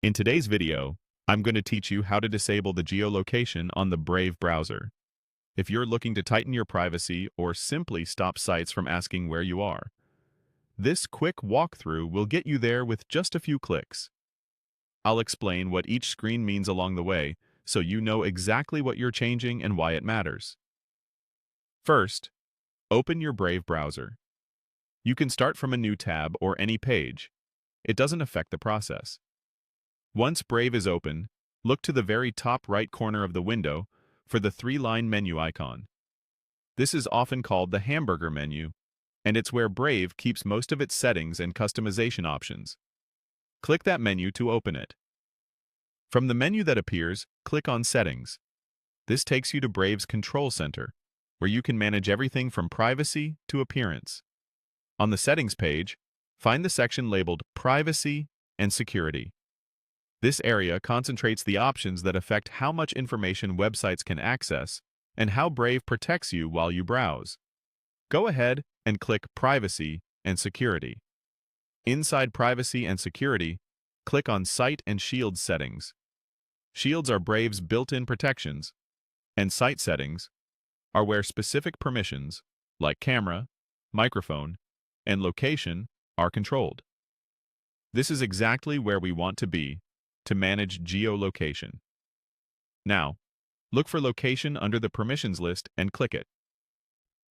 In today's video, I'm going to teach you how to disable the geolocation on the Brave browser. If you're looking to tighten your privacy or simply stop sites from asking where you are, this quick walkthrough will get you there with just a few clicks. I'll explain what each screen means along the way so you know exactly what you're changing and why it matters. First, open your Brave browser. You can start from a new tab or any page. It doesn't affect the process. Once Brave is open, look to the very top right corner of the window for the three-line menu icon. This is often called the Hamburger menu, and it's where Brave keeps most of its settings and customization options. Click that menu to open it. From the menu that appears, click on Settings. This takes you to Brave's Control Center, where you can manage everything from privacy to appearance. On the Settings page, find the section labeled Privacy and Security. This area concentrates the options that affect how much information websites can access and how Brave protects you while you browse. Go ahead and click Privacy and Security. Inside Privacy and Security, click on Site and Shield settings. Shields are Brave's built-in protections, and Site settings are where specific permissions, like camera, microphone, and location, are controlled. This is exactly where we want to be to manage geolocation. Now, look for Location under the Permissions list and click it.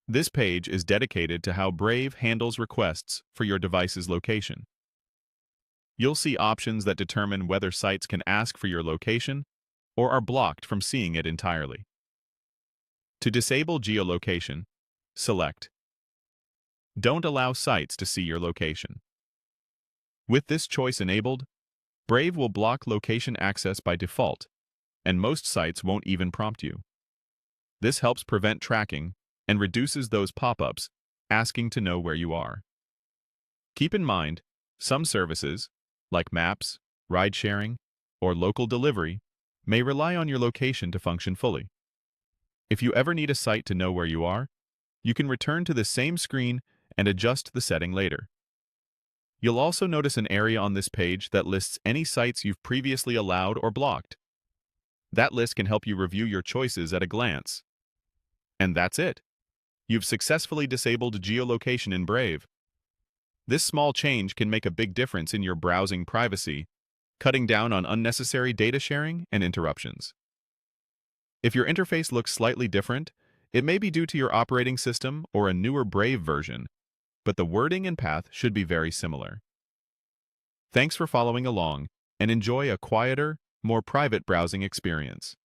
This page is dedicated to how Brave handles requests for your device's location. You'll see options that determine whether sites can ask for your location or are blocked from seeing it entirely. To disable geolocation, select Don't allow sites to see your location. With this choice enabled, Brave will block location access by default, and most sites won't even prompt you. This helps prevent tracking and reduces those pop-ups asking to know where you are. Keep in mind, some services, like maps, ride-sharing, or local delivery, may rely on your location to function fully. If you ever need a site to know where you are, you can return to the same screen and adjust the setting later. You'll also notice an area on this page that lists any sites you've previously allowed or blocked. That list can help you review your choices at a glance. And that's it. You've successfully disabled geolocation in Brave. This small change can make a big difference in your browsing privacy, cutting down on unnecessary data sharing and interruptions. If your interface looks slightly different, it may be due to your operating system or a newer Brave version, but the wording and path should be very similar. Thanks for following along, and enjoy a quieter, more private browsing experience.